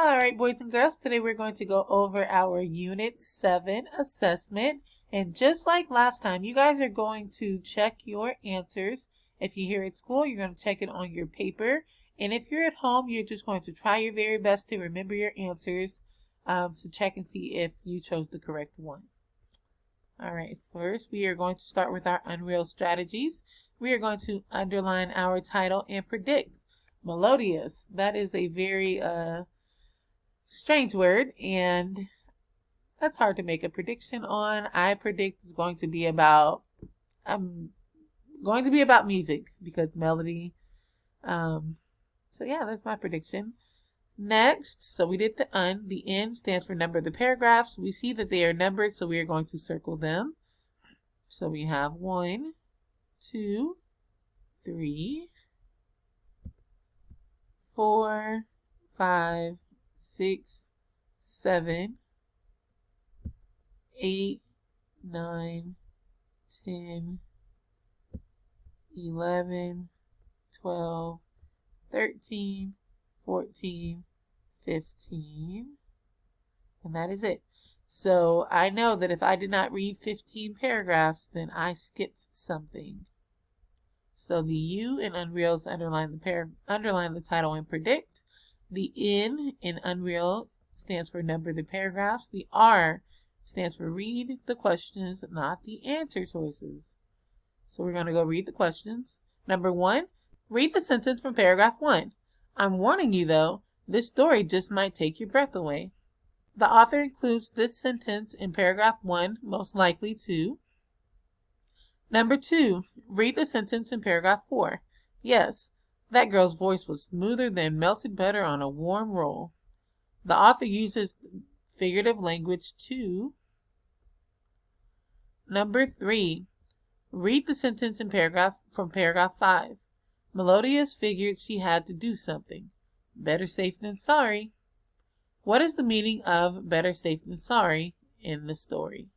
All right, boys and girls, today we're going to go over our Unit 7 assessment. And just like last time, you guys are going to check your answers. If you're here at school, you're going to check it on your paper. And if you're at home, you're just going to try your very best to remember your answers to check and see if you chose the correct one. All right, first we are going to start with our Unreal strategies. We are going to underline our title and predict. Melodious. That is a very strange word, and that's hard to make a prediction on. I predict it's going to be about music because melody. So yeah, that's my prediction. Next, so we did the N stands for number of the paragraphs. We see that they are numbered, so we are going to circle them. So we have 1, 2, 3, 4, 5, 6, 7, 8, 9, 10, 11, 12, 13, 14, 15, and that is it. So I know that if I did not read 15 paragraphs, then I skipped something. So the U in Unreal's underline the title and predict. The N in Unreal stands for number the paragraphs. The R stands for read the questions, not the answer choices. So we're going to go read the questions. Number 1, read the sentence from paragraph 1. I'm warning you though, this story just might take your breath away. The author includes this sentence in paragraph 1, most likely to. Number 2, read the sentence in paragraph 4. Yes, that girl's voice was smoother than melted butter on a warm roll. The author uses figurative language to. Number 3, read the sentence in paragraph 5. Melodious figured she had to do something. Better safe than sorry. What is the meaning of better safe than sorry in the story?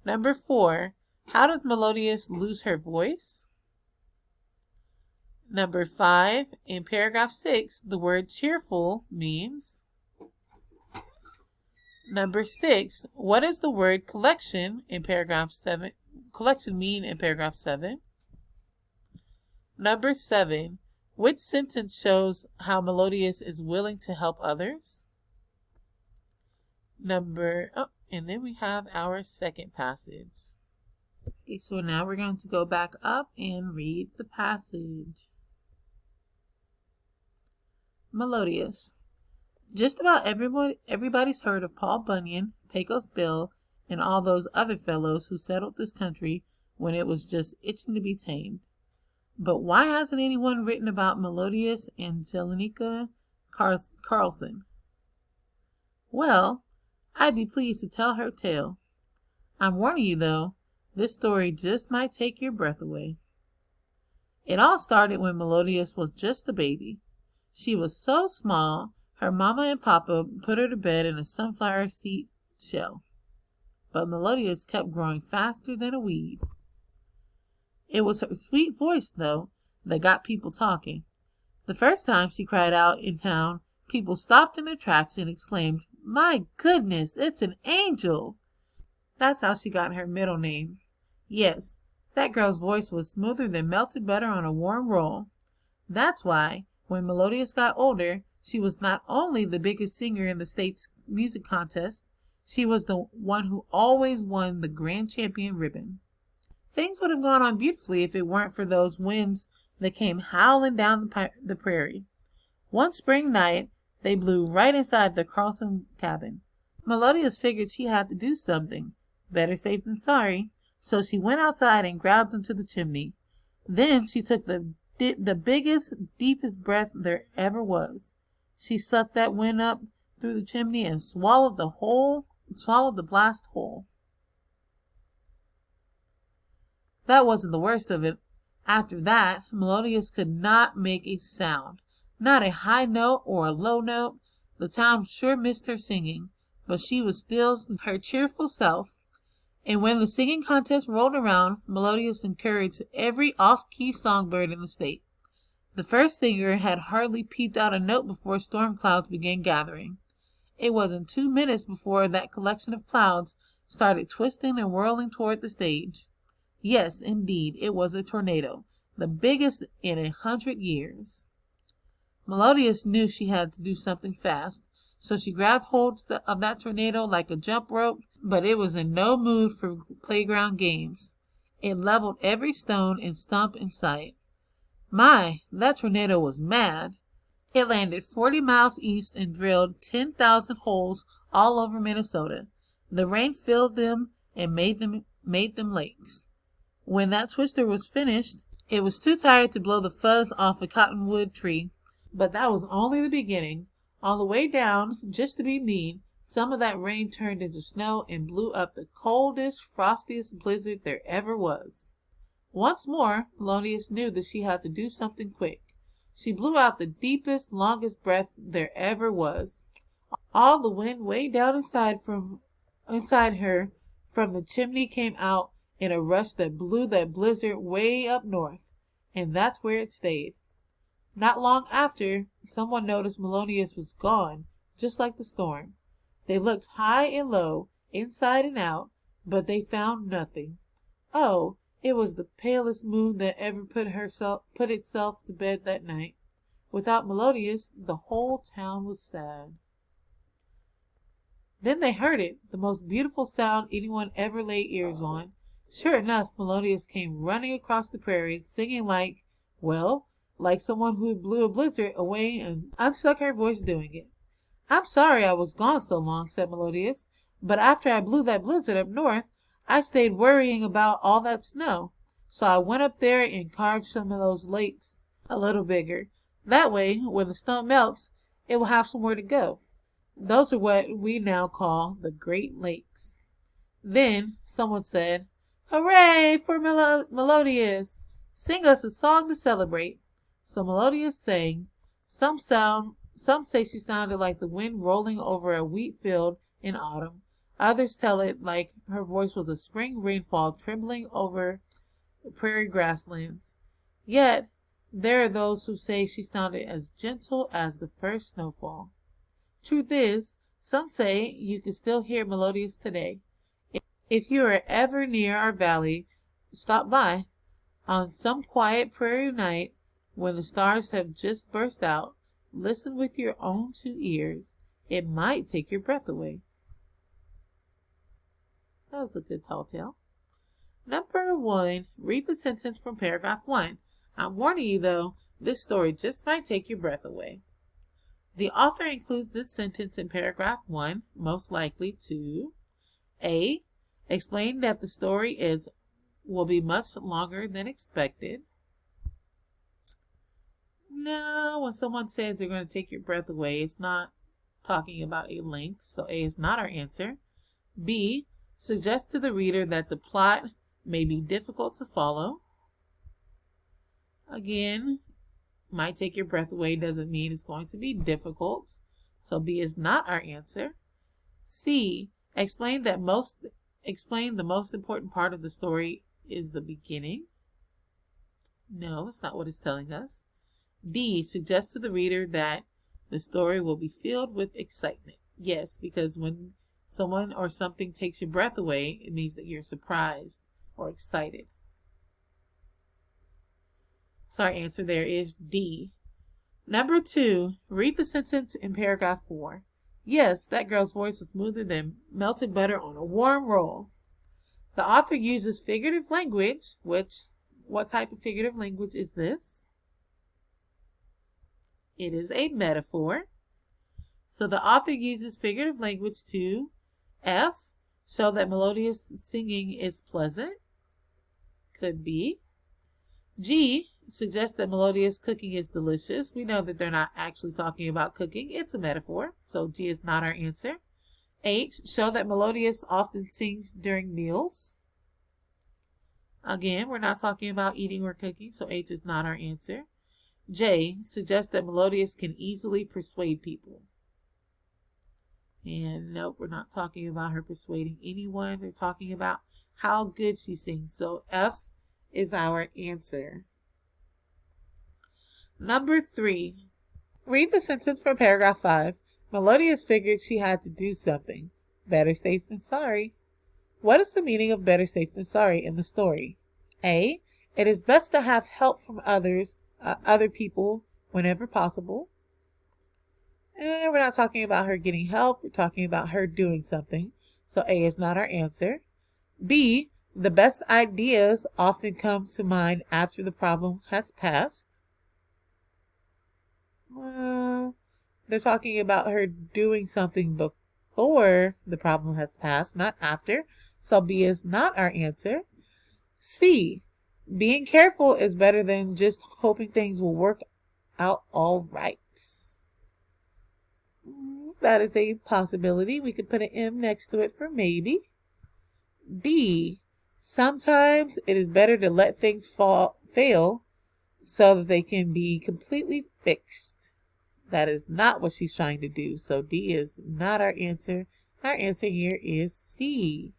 Number 4, how does Melodious lose her voice? Number 5, in paragraph 6, the word cheerful means. Number 6, what does the word collection in paragraph 7 mean in paragraph 7? Number 7, which sentence shows how Melodious is willing to help others? And then we have our second passage. Okay, so now we're going to go back up and read the passage. Melodious. Just about everybody's heard of Paul Bunyan, Pecos Bill, and all those other fellows who settled this country when it was just itching to be tamed. But why hasn't anyone written about Melodious Angelica Carlson? Well, I'd be pleased to tell her tale. I'm warning you though, this story just might take your breath away. It all started when Melodious was just a baby. She was so small, her mama and papa put her to bed in a sunflower seed shell. But Melodious kept growing faster than a weed. It was her sweet voice, though, that got people talking. The first time she cried out in town, people stopped in their tracks and exclaimed, "My goodness, it's an angel!" That's how she got her middle name. Yes, that girl's voice was smoother than melted butter on a warm roll. That's why, when Melodious got older, she was not only the biggest singer in the state's music contest, she was the one who always won the grand champion ribbon. Things would have gone on beautifully if it weren't for those winds that came howling down the prairie. One spring night, they blew right inside the Carlson cabin. Melodious figured she had to do something. Better safe than sorry. So she went outside and grabbed onto the chimney. Then she took the biggest, deepest breath there ever was. She sucked that wind up through the chimney and swallowed the blast whole. That wasn't the worst of it. After that, Melodious could not make a sound. Not a high note or a low note. The town sure missed her singing, but she was still her cheerful self. And when the singing contest rolled around, Melodious encouraged every off-key songbird in the state. The first singer had hardly peeped out a note before storm clouds began gathering. It wasn't 2 minutes before that collection of clouds started twisting and whirling toward the stage. Yes, indeed, it was a tornado, the biggest in 100 years. Melodious knew she had to do something fast, so she grabbed hold of that tornado like a jump rope, but it was in no mood for playground games. It leveled every stone and stump in sight. My, that tornado was mad. It landed 40 miles east and drilled 10,000 holes all over Minnesota. The rain filled them and made them lakes. When that twister was finished, it was too tired to blow the fuzz off a cottonwood tree. But that was only the beginning. On the way down, just to be mean, some of that rain turned into snow and blew up the coldest, frostiest blizzard there ever was. Once more, Melodious knew that she had to do something quick. She blew out the deepest, longest breath there ever was. All the wind way down inside her from the chimney came out in a rush that blew that blizzard way up north, and that's where it stayed. Not long after, someone noticed Melodious was gone, just like the storm. They looked high and low, inside and out, but they found nothing. Oh, it was the palest moon that ever put itself to bed that night. Without Melodious, the whole town was sad. Then they heard it, the most beautiful sound anyone ever laid ears on. Sure enough, Melodious came running across the prairie, singing like someone who blew a blizzard away and unstuck her voice doing it. I'm sorry I was gone so long, said Melodious, but after I blew that blizzard up north, I stayed worrying about all that snow. So I went up there and carved some of those lakes a little bigger. That way, when the snow melts, it will have somewhere to go. Those are what we now call the Great Lakes. Then someone said, Hooray for Melodious! Sing us a song to celebrate. So Melodious sang. Some say she sounded like the wind rolling over a wheat field in autumn. Others tell it like her voice was a spring rainfall trembling over prairie grasslands. Yet there are those who say she sounded as gentle as the first snowfall. Truth is, some say you can still hear Melodious today. If you are ever near our valley, stop by. On some quiet prairie night, when the stars have just burst out, listen with your own 2 ears. It might take your breath away. That was a good tall tale. Number 1, read the sentence from paragraph 1. I'm warning you though, this story just might take your breath away. The author includes this sentence in paragraph 1, most likely to A. Explain that the story will be much longer than expected. No, when someone says they're going to take your breath away, it's not talking about a length, so A is not our answer. B. Suggest to the reader that the plot may be difficult to follow. Again, might take your breath away doesn't mean it's going to be difficult, so B is not our answer. C. Explain the most important part of the story is the beginning. No, that's not what it's telling us. D. Suggest to the reader that the story will be filled with excitement. Yes, because when someone or something takes your breath away, it means that you're surprised or excited. So our answer there is D. Number 2, read the sentence in paragraph 4. Yes, that girl's voice was smoother than melted butter on a warm roll. The author uses figurative language, what type of figurative language is this? It is a metaphor. So the author uses figurative language to F. Show that melodious singing is pleasant. Could be. G. Suggest that melodious cooking is delicious. We know that they're not actually talking about cooking. It's a metaphor. So G is not our answer. H. Show that melodious often sings during meals. Again, we're not talking about eating or cooking, so H is not our answer. J. Suggest that melodious can easily persuade people. And nope, we're not talking about her persuading anyone. We're talking about how good she sings. So F is our answer. Number 3. Read the sentence for paragraph 5. Melodious figured she had to do something. Better safe than sorry. What is the meaning of better safe than sorry in the story? A. It is best to have help from other people whenever possible. We're not talking about her getting help. We're talking about her doing something. So A is not our answer. B. The best ideas often come to mind after the problem has passed. They're talking about her doing something before the problem has passed, not after. So B is not our answer. C. Being careful is better than just hoping things will work out all right. That is a possibility. We could put an M next to it for maybe. D. Sometimes it is better to let things fail so that they can be completely fixed. That is not what she's trying to do. So D is not our answer. Our answer here is C.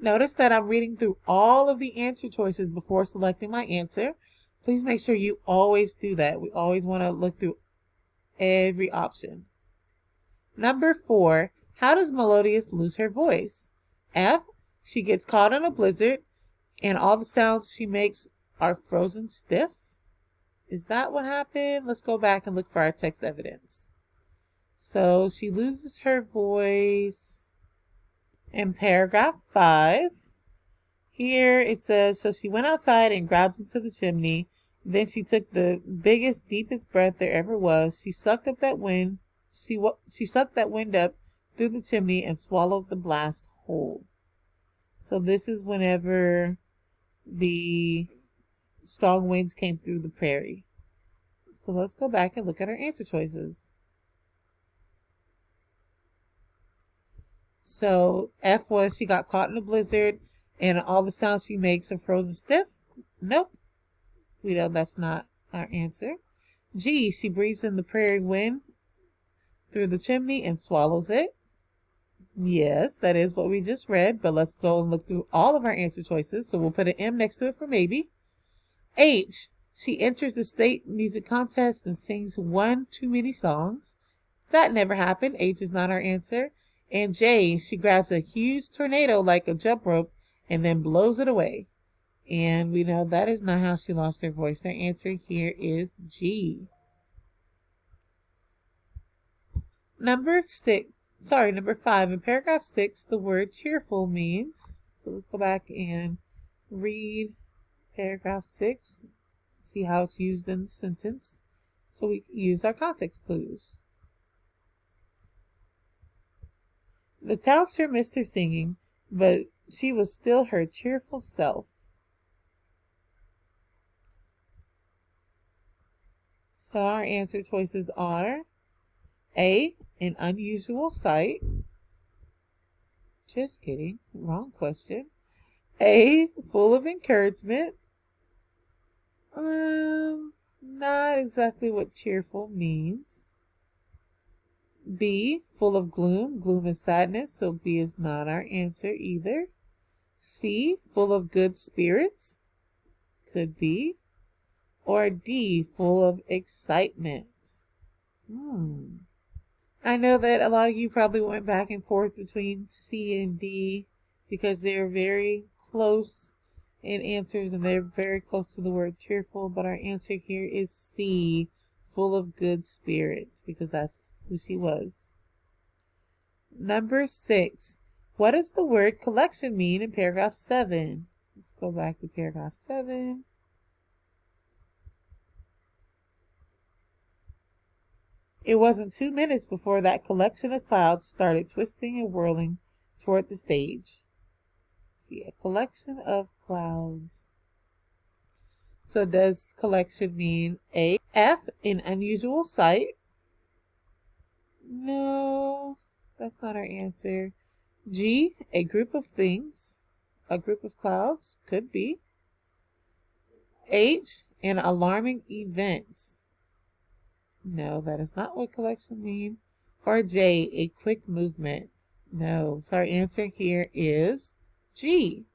Notice that I'm reading through all of the answer choices before selecting my answer. Please make sure you always do that. We always want to look through every option. Number 4, how does Melodious lose her voice? F, she gets caught in a blizzard and all the sounds she makes are frozen stiff. Is that what happened? Let's go back and look for our text evidence. So she loses her voice in paragraph 5. Here it says, so she went outside and grabbed into the chimney. Then she took the biggest, deepest breath there ever was. She sucked up that wind. She sucked that wind up through the chimney and swallowed the blast whole. So this is whenever the strong winds came through the prairie. So let's go back and look at our answer choices. So F was she got caught in a blizzard and all the sounds she makes are frozen stiff. Nope. We know that's not our answer. G, she breathes in the prairie wind through the chimney and swallows it. Yes, that is what we just read, but let's go and look through all of our answer choices. So we'll put an M next to it for maybe. H, she enters the state music contest and sings one too many songs. That never happened. H is not our answer. And J, she grabs a huge tornado like a jump rope and then blows it away. And we know that is not how she lost her voice. Our answer here is G. Number 5. In paragraph 6, the word cheerful means. So let's go back and read paragraph 6. See how it's used in the sentence. So we can use our context clues. The town sure missed her singing, but she was still her cheerful self. So our answer choices are A, an unusual sight. Just kidding, wrong question. A, full of encouragement. Not exactly what cheerful means. B, full of gloom. Gloom is sadness, so B is not our answer either. C, full of good spirits. Could be. Or D, full of excitement. I know that a lot of you probably went back and forth between C and D because they're very close in answers and they're very close to the word cheerful, but our answer here is C, full of good spirits, because that's who she was. Number 6. What does the word collection mean in paragraph 7? Let's go back to paragraph 7. It wasn't 2 minutes before that collection of clouds started twisting and whirling toward the stage. See, a collection of clouds. So does collection mean A, F, an unusual sight? No, that's not our answer. G, a group of things. A group of clouds? Could be. H, an alarming event. No, that is not what collection means. Or J, a quick movement. No, so our answer here is G.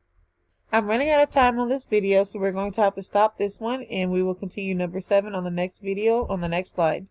I'm running out of time on this video, so we're going to have to stop this one, and we will continue number 7 on the next video on the next slide.